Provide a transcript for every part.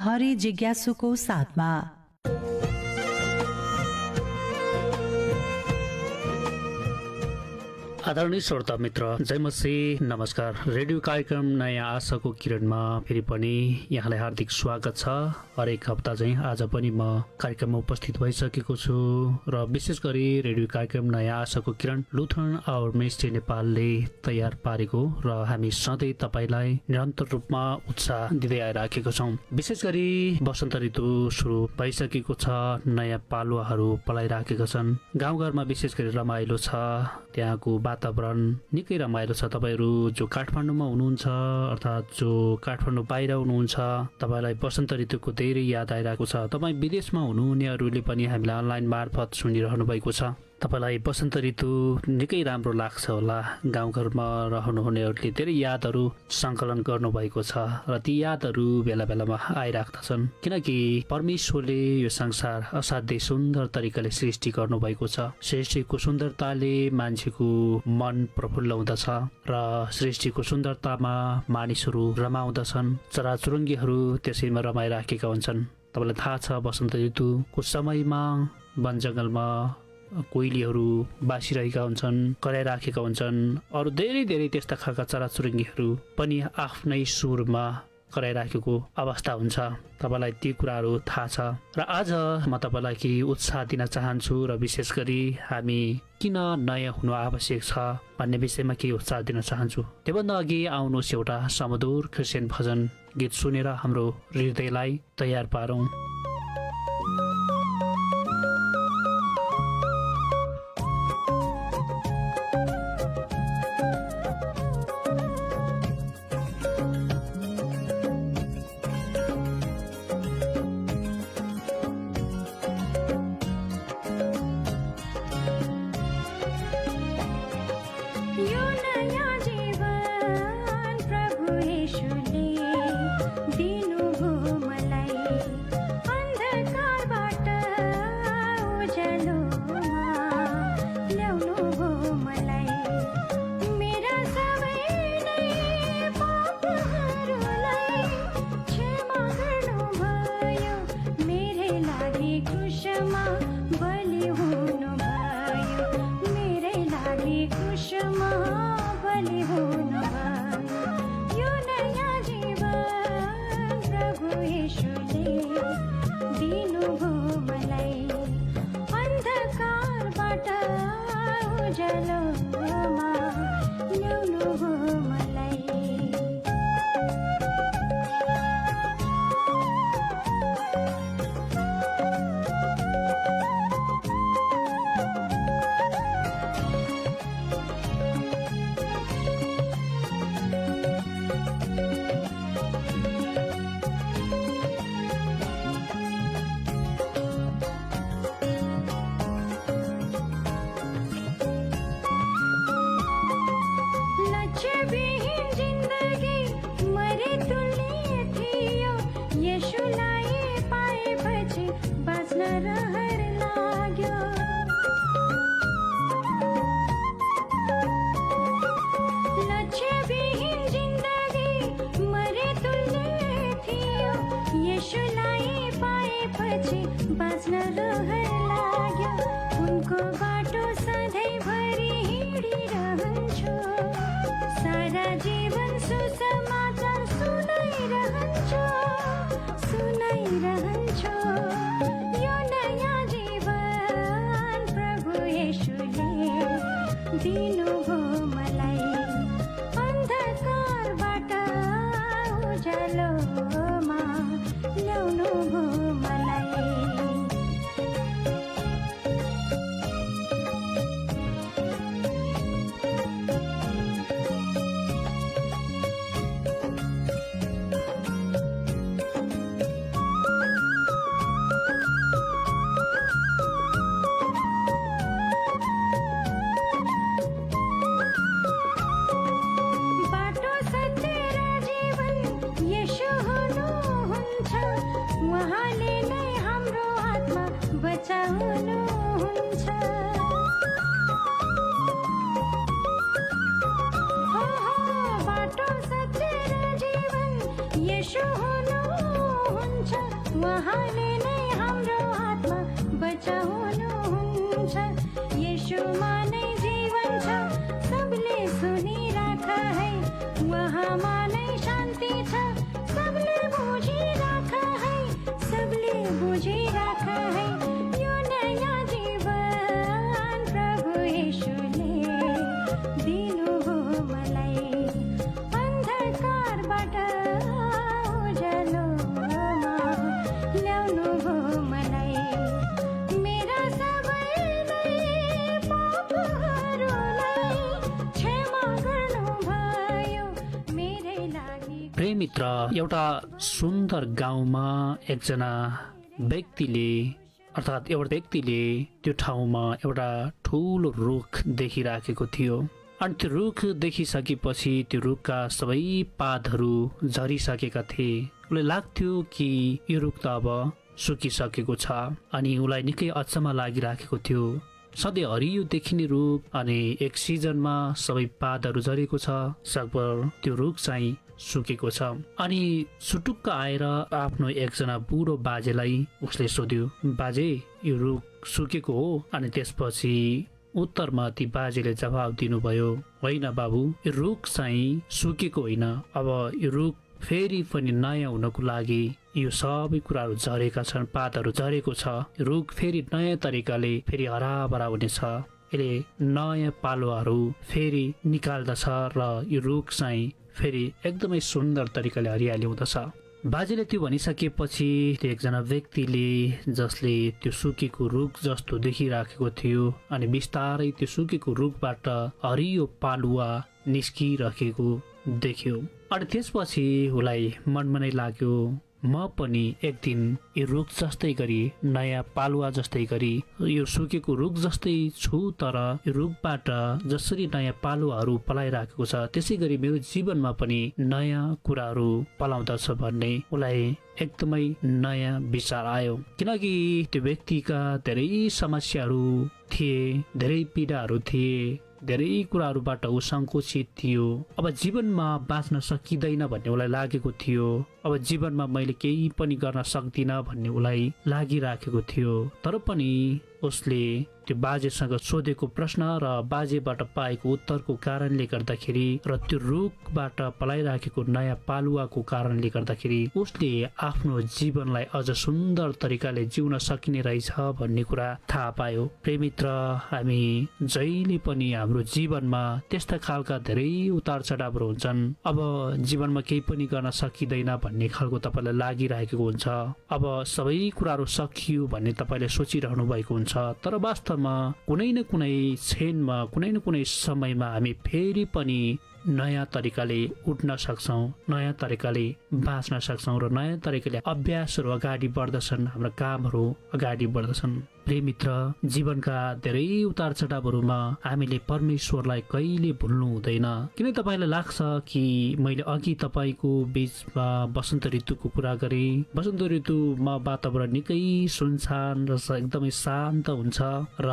हरि जिज्ञासुको साथमा। आदरणीय श्रोता मित्र, जय मसीह, नमस्कार। रेडियो कार्यक्रम नयाँ आशाको किरणमा फेरि पनि यहाँलाई हार्दिक स्वागत छ। हरेक हप्ता चाहिँ आज पनि म कार्यक्रममा उपस्थित भइसकेको छु र विशेष गरी रेडियो कार्यक्रम नयाँ आशाको किरण लुथरन आवर मिनिस्ट्री नेपालले तयार पारेको र हामी सधैँ तपाईलाई निरन्तर रूपमा उत्साह दिँदै आइराखेको छौँ। विशेष गरी वसन्त ऋतु सुरु भइसकेको छ, नयाँ पालुवाहरू पलाइराखेका छन्। गाउँघरमा विशेष गरी रमाइलो छ, त्यहाँको वातावरण निकै रमाइलो छ। तपाईहरू जो काठमाडौँमा हुनुहुन्छ अर्थात् जो काठमाडौँ बाहिर हुनुहुन्छ, तपाईलाई वसन्त ऋतुको धेरै याद आइरहेको छ। तपाईँ विदेशमा हुनुहुनेहरूले पनि हामीलाई अनलाइन मार्फत सुनिरहनु भएको छ। तपाईलाई वसन्त ऋतु निकै राम्रो लाग्छ होला। गाउँघरमा रहनुहुनेहरूले धेरै यादहरू सङ्कलन गर्नुभएको छ र ती यादहरू बेला बेलामा आइराख्दछन्, किनकि परमेश्वरले यो संसार असाध्यै सुन्दर तरिकाले सृष्टि गर्नुभएको छ। सृष्टिको सुन्दरताले मान्छेको मन प्रफुल्ल हुँदछ र सृष्टिको सुन्दरतामा मानिसहरू रमाउँदछन्। चराचुरुङ्गीहरू त्यसैमा रमाइराखेका हुन्छन्। तपाईँलाई थाहा छ, वसन्त ऋतुको समयमा वन जङ्गलमा कोइलीहरू बासिरहेका हुन्छन्, कराइराखेका हुन्छन्। अरू धेरै धेरै त्यस्ता खालका चराचुरुङ्गीहरू पनि आफ्नै सुरमा कराइराखेको अवस्था हुन्छ। तपाईँलाई ती कुराहरू थाहा छ र आज म तपाईँलाई केही उत्साह दिन चाहन्छु र विशेष गरी हामी किन नयाँ हुनु आवश्यक छ भन्ने विषयमा केही उत्साह दिन चाहन्छु। त्योभन्दा अघि आउनुहोस् एउटा समधुर क्रिस्चियन भजन गीत सुनेर हाम्रो हृदयलाई तयार पारौँ। यसो हुनुहुन्छ उहाँले नै हाम्रो आत्मा बचाउनुहुन्छ। येशूमा नै जीवन छ, सबले सुनिराख है। उहाँमा नै शान्ति छ, सबले बुझिराख है, सबले बुझिराख है। यो नयाँ जीवन प्रभु येशूले दिनुभयो मलाई, अन्धकारबाट उज्यालोमा ल्याउनुभयो मलाई। मेरा सबै नै पापहरूलाई क्षमा गर्नुभयो मेरै लागि। प्रेम मित्र, एउटा सुन्दर गाउँमा एकजना व्यक्तिले अर्थात् एउटा व्यक्तिले त्यो ठाउँमा एउटा ठुलो रुख देखिराखेको थियो। अनि त्यो रुख देखिसकेपछि त्यो रुखका सबै पातहरू झरिसकेका थिए। उसलाई लाग्थ्यो कि यो रुख त अब सुकिसकेको छ। अनि उसलाई निकै अचम्म लागिराखेको थियो। सधैँ हरियो देखिने रुख अनि एक सिजनमा सबै पातहरू झरेको छ, सकभर त्यो रुख चाहिँ सुकेको छ। अनि सुटुक्क आएर आफ्नो एकजना बुढो बाजेलाई उसले सोध्यो, बाजे यो रुख सुकेको हो? अनि त्यसपछि उत्तरमा ती बाजेले जवाब दिनुभयो, होइन बाबु, यो रुख चाहिँ सुकेको होइन। अब यो रुख फेरि पनि नयाँ हुनको लागि यो सबै कुराहरू झरेका छन्, पातहरू झरेको छ। रुख फेरि नयाँ तरिकाले फेरि हराभरा हुनेछ। यसले नयाँ पालुवाहरू फेरि निकाल्दछ र यो रुख चाहिँ फेरि एकदमै सुन्दर तरिकाले हरियाली हुँदछ। बाजेले त्यो भनिसकेपछि त्यो एकजना व्यक्तिले जसले त्यो सुकेको रुख जस्तो देखिराखेको थियो अनि बिस्तारै त्यो सुकेको रुखबाट हरियो पालुवा निस्किरहेको देख्यो। अनि त्यसपछि उसलाई मनमा नै लाग्यो, म पनि एक दिन यो रुख जस्तै गरी नयाँ पालुवा जस्तै गरी यो सुकेको रुख जस्तै छु, तर यो रुखबाट जसरी नयाँ पालुवाहरू पलाइराखेको छ त्यसै गरी मेरो जीवनमा पनि नयाँ कुराहरू पलाउँदछ भन्ने उसलाई एकदमै नयाँ विचार आयो। किनकि त्यो व्यक्तिका धेरै समस्याहरू थिए, धेरै पीडाहरू थिए, धेरै कुराहरूबाट ऊ सङ्कुचित थियो। अब जीवनमा बाँच्न सकिँदैन भन्ने उसलाई लागेको थियो। अब जीवनमा मैले केही पनि गर्न सक्दिनँ भन्ने उसलाई लागिराखेको थियो। तर पनि उसले त्यो बाजेसँग सोधेको प्रश्न र बाजेबाट पाएको उत्तरको कारणले गर्दाखेरि र त्यो रुखबाट पलाइराखेको नयाँ पालुवाको कारणले गर्दाखेरि उसले आफ्नो जीवनलाई अझ सुन्दर तरिकाले जिउन सकिने रहेछ भन्ने कुरा थाहा पायो। प्रेमित्र, हामी जहिले पनि हाम्रो जीवनमा त्यस्ता खालका धेरै उतार चढावहरू हुन्छन्। अब जीवनमा केही पनि गर्न सकिँदैन भन्ने खालको तपाईँलाई लागिरहेको हुन्छ। अब सबै कुराहरू सकियो भन्ने तपाईँले सोचिरहनु भएको हुन्छ। तर वास्तवमा कुनै न कुनै क्षणमा, कुनै न कुनै समयमा हामी फेरि पनि नयाँ तरिकाले उठ्न सक्छौँ, नयाँ तरिकाले बाँच्न सक्छौँ र नयाँ तरिकाले अभ्यासहरू अगाडि बढ्दछन्, हाम्रा कामहरू अगाडि बढ्दछन्। प्रेमित्र, जीवनका धेरै उतार चढावहरूमा हामीले परमेश्वरलाई कहिले भुल्नु हुँदैन। किन तपाईँलाई लाग्छ कि मैले अघि तपाईँको बीचमा वसन्त ऋतुको कुरा गरेँ। वसन्त ऋतुमा वातावरण निकै सुनसान र एकदमै शान्त हुन्छ र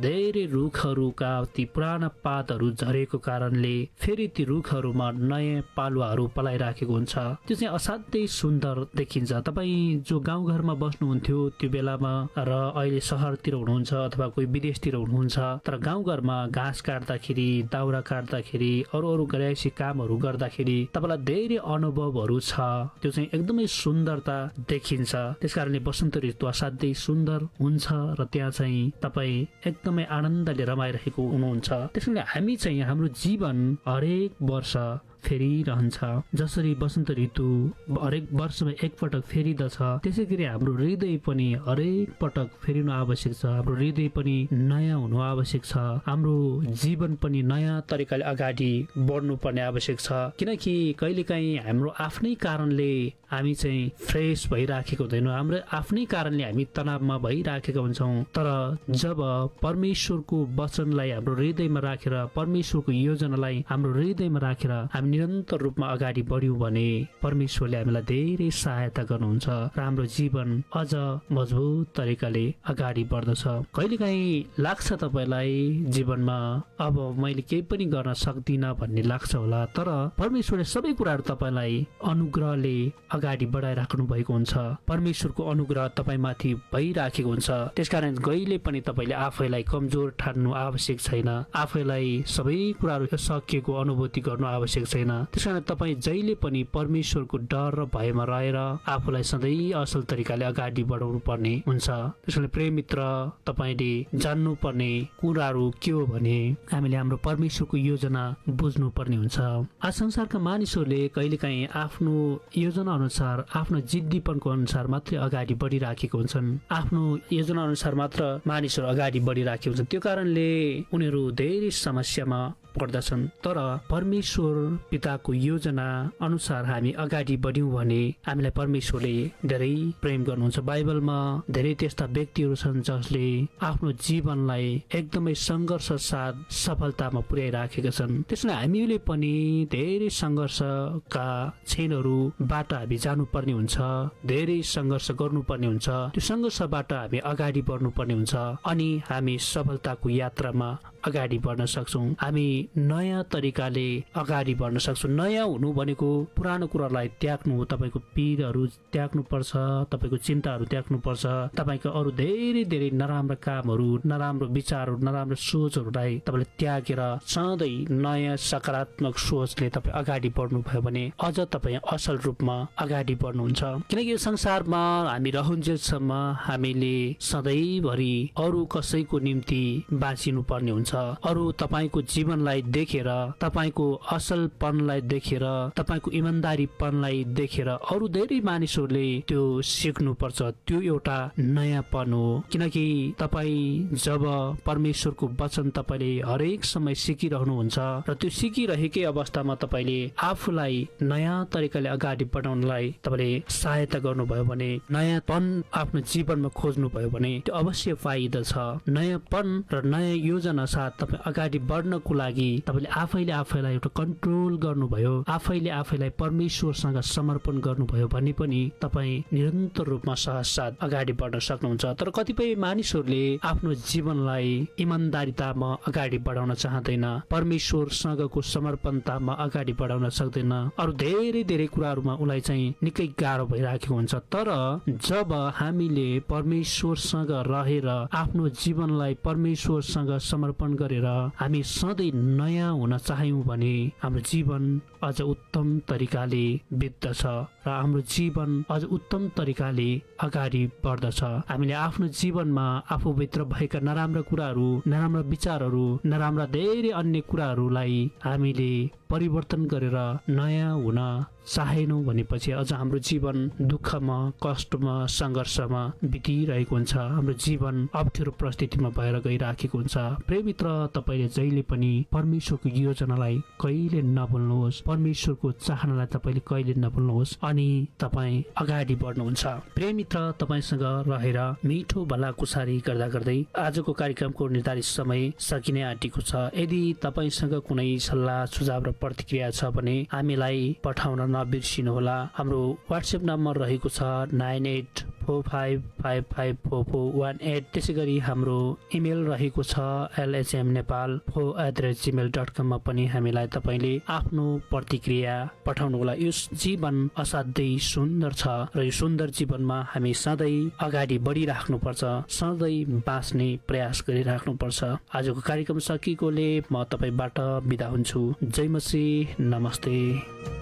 धेरै रुखहरूका ती पुराना पातहरू झरेको कारणले फेरि ती रुखहरूमा नयाँ पालुवाहरू पलाइराखेको हुन्छ। त्यो चाहिँ असाध्यै सुन्दर देखिन्छ। तपाईँ जो गाउँघरमा बस्नुहुन्थ्यो त्यो बेलामा र अहिले सहरतिर हुनुहुन्छ अथवा कोही विदेशतिर हुनुहुन्छ, तर गाउँघरमा घाँस काट्दाखेरि, दाउरा काट्दाखेरि, अरू गरायसी कामहरू गर्दाखेरि तपाईँलाई धेरै अनुभवहरू छ। त्यो चाहिँ एकदमै सुन्दरता देखिन्छ। त्यसकारणले वसन्त ऋतु असाध्यै सुन्दर हुन्छ र त्यहाँ चाहिँ तपाईँ एकदमै आनन्दले रमाइरहेको हुनुहुन्छ। त्यसैले हामी चाहिँ हाम्रो जीवन हरेक वर्ष फेरिरहन्छ। जसरी वसन्त ऋतु हरेक वर्षमा एकपटक फेरिदछ, त्यसै गरी हाम्रो हृदय पनि हरेक पटक फेरिनु आवश्यक छ। हाम्रो हृदय पनि नयाँ हुनु आवश्यक छ। हाम्रो जीवन पनि नयाँ तरिकाले अगाडि बढ्नु पर्ने आवश्यक छ। किनकि कहिलेकाहीँ हाम्रो आफ्नै कारणले हामी चाहिँ फ्रेस भइराखेको हुँदैनौँ, हाम्रो आफ्नै कारणले हामी तनावमा भइराखेका हुन्छौँ। तर जब परमेश्वरको वचनलाई हाम्रो हृदयमा राखेर, परमेश्वरको योजनालाई हाम्रो हृदयमा राखेर हामी निरन्तर रूपमा अगाडि बढ्यौँ भने परमेश्वरले हामीलाई धेरै सहायता गर्नुहुन्छ र हाम्रो जीवन अझ मजबुत तरिकाले अगाडि बढ्दछ। कहिलेकाहीँ लाग्छ तपाईँलाई जीवनमा अब मैले केही पनि गर्न सक्दिनँ भन्ने लाग्छ होला, तर परमेश्वरले सबै कुराहरू तपाईँलाई अनुग्रहले अगाडि बढाइराख्नु भएको हुन्छ। परमेश्वरको अनुग्रह तपाईँमाथि भइराखेको हुन्छ। त्यसकारण कहिले पनि तपाईँले आफैलाई कमजोर ठान्नु आवश्यक छैन, आफैलाई सबै कुराहरू सकिएको अनुभूति गर्नु आवश्यक छैन। त्यसकारण तपाईँ जहिले पनि परमेश्वरको डर र भयमा रहेर आफूलाई सधैँ असल तरिकाले अगाडि बढाउनु पर्ने हुन्छ। त्यसकारण प्रिय मित्र, तपाईँले जान्नुपर्ने कुराहरू के हो भने हामीले हाम्रो परमेश्वरको योजना बुझ्नु पर्ने हुन्छ। आज संसारका मानिसहरूले कहिलेकाहीँ आफ्नो योजना अनुसार, आफ्नो जिद्दीपनको अनुसार मात्रै अगाडि बढिराखेको हुन्छन्। आफ्नो योजना अनुसार मात्र मानिसहरू अगाडि बढिराखेको हुन्छन्। त्यो कारणले उनीहरू धेरै समस्यामा पर्दछन्। तर परमेश्वर पिताको योजना अनुसार हामी अगाडि बढ्यौँ भने हामीलाई परमेश्वरले धेरै प्रेम गर्नुहुन्छ। बाइबलमा धेरै त्यस्ता व्यक्तिहरू छन् जसले आफ्नो जीवनलाई एकदमै सङ्घर्ष साथ सफलतामा पुर्याइराखेका छन्। त्यसैले हामीले पनि धेरै सङ्घर्षका क्षणहरूबाट हामी जानुपर्ने हुन्छ, धेरै सङ्घर्ष गर्नुपर्ने हुन्छ। त्यो सङ्घर्षबाट हामी अगाडि बढ्नुपर्ने हुन्छ अनि हामी सफलताको यात्रामा अगाडि बढ्न सक्छौँ। हामी नयाँ तरिकाले अगाडि बढ्न सक्छौँ। नयाँ हुनु भनेको पुरानो कुरालाई त्याग्नु हो। तपाईँको पीडहरू त्याग्नुपर्छ, तपाईँको चिन्ताहरू त्याग्नुपर्छ, तपाईँको अरू धेरै धेरै नराम्रा कामहरू, नराम्रो विचारहरू, नराम्रो सोचहरूलाई तपाईँले त्यागेर सधैँ नयाँ सकारात्मक सोचले तपाईँ अगाडि बढ्नुभयो भने अझ तपाईँ असल रूपमा अगाडि बढ्नुहुन्छ। किनकि यो संसारमा हामी रहन्जेलसम्म हामीले सधैँभरि अरू कसैको निम्ति बाँचिनु पर्ने हुन्छ। अरू तपाईँको जीवनलाई देखेर, तपाईँको असलपनलाई देखेर, तपाईँको इमान्दारीपनलाई देखेर अरू धेरै मानिसहरूले त्यो सिक्नुपर्छ। त्यो एउटा नयाँपन हो। किनकि तपाईँ जब परमेश्वरको वचन तपाईँले हरेक समय सिकिरहनुहुन्छ र त्यो सिकिरहेकै अवस्थामा तपाईँले आफूलाई नयाँ तरिकाले अगाडि बढाउनलाई तपाईँले सहायता गर्नुभयो भने, नयाँपन आफ्नो जीवनमा खोज्नुभयो भने त्यो अवश्य फाइदा छ। नयाँपन र नयाँ योजना साथ तपाईँ अगाडि बढ्नको लागि तपाईँले आफैले आफैलाई एउटा कन्ट्रोल गर्नुभयो, आफैले आफैलाई परमेश्वरसँग समर्पण गर्नुभयो भने पनि तपाईँ निरन्तर रूपमा सहज साथ अगाडि बढ्न सक्नुहुन्छ। तर कतिपय मानिसहरूले आफ्नो जीवनलाई इमान्दारितामा अगाडि बढाउन चाहँदैन, परमेश्वरसँगको समर्पणतामा अगाडि बढाउन सक्दैन। अरू धेरै धेरै कुराहरूमा उसलाई चाहिँ निकै गाह्रो भइराखेको हुन्छ। तर जब हामीले परमेश्वरसँग रहेर आफ्नो जीवनलाई परमेश्वरसँग समर्पण गरेर हामी सधैँ नयाँ हुन चाह्यौँ भने हाम्रो जीवन अझ उत्तम तरिकाले बित्दछ र हाम्रो जीवन अझ उत्तम तरिकाले अगाडि बढ्दछ। हामीले आफ्नो जीवनमा आफूभित्र भएका नराम्रा कुराहरू, नराम्रा विचारहरू, नराम्रा धेरै अन्य कुराहरूलाई हामीले परिवर्तन गरेर नयाँ हुन चाहेनौँ भनेपछि अझ हाम्रो जीवन दुःखमा, कष्टमा, सङ्घर्षमा बितिरहेको हुन्छ। हाम्रो जीवन अप्ठ्यारो परिस्थितिमा भएर गइराखेको हुन्छ। प्रिय मित्र, तपाईँले जहिले पनि परमेश्वरको योजनालाई कहिले नभुल्नुहोस्, परमेश्वरको चाहनालाई तपाईँले कहिले नभुल्नुहोस् अनि तपाईँ अगाडि बढ्नुहुन्छ। प्रिय मित्र, तपाईँसँग रहेर मिठो भलाकुसारी गर्दा गर्दै आजको कार्यक्रमको निर्धारित समय सकिने आँटेको छ। यदि तपाईँसँग कुनै सल्लाह, सुझाव र प्रतिक्रिया छ भने हामीलाई पठाउन नबिर्सिनुहोला। हाम्रो व्हाट्सएप नम्बर रहेको छ 9845554418। त्यसै गरी हाम्रो इमेल रहेको छ lhmnepal@gmail.com मा पनि हामीलाई तपाईँले आफ्नो प्रतिक्रिया पठाउनुहोला। यो जीवन असाध्यै सुन्दर छ र यो सुन्दर जीवनमा हामी सधैँ अगाडि बढिराख्नुपर्छ, सधैँ बाँच्ने प्रयास गरिराख्नुपर्छ। आजको कार्यक्रम सकिएकोले म तपाईँबाट बिदा हुन्छु। जय मसीह, नमस्ते।